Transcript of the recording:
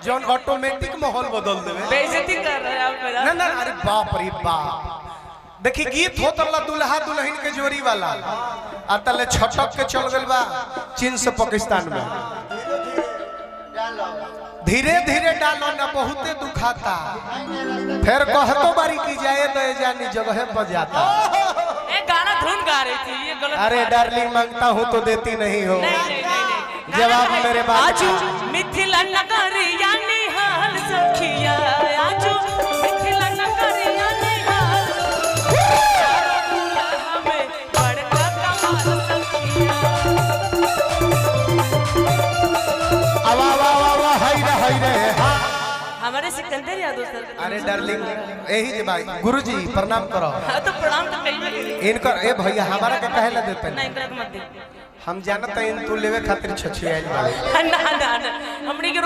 जौन ऑटोमेटिक माहौल बदल देवे। बेइज्जती कर रहे हैं आप मेरा। ना अरे बाप रे बाप, देखी गीत होत अल्लाह दुल्हा दुल्हन के जोड़ी वाला अतले छटक के चल गल बा चीन से पाकिस्तान में। धीरे धीरे डालो ना बहुते दुखाता, फिर कहतो बारी की जाए तो जानी जगह पर जाता। एक गाना धुन गा रही थी, ये गलत। अरे डार्लिंग मांगता हूँ तो देती नहीं हो। नहीं। जवाब मेरे बात आजू मिथिला नगरिया निहाल सखिया, आजू मिथिला नगरिया निहाल हमें बड़का कमाल सखिया। हाय रे हाँ। हमारे सिकंदर यादव सर। अरे डार्लिंग यही भाई गुरुजी प्रणाम करो। हाँ तो प्रणाम तो कहीं इनकर ए भैया हमारा के कहे ला देते नहीं कर मत दे। हम जानते हैं तू लेवे खातिर छछियाल वाले ना हमनी के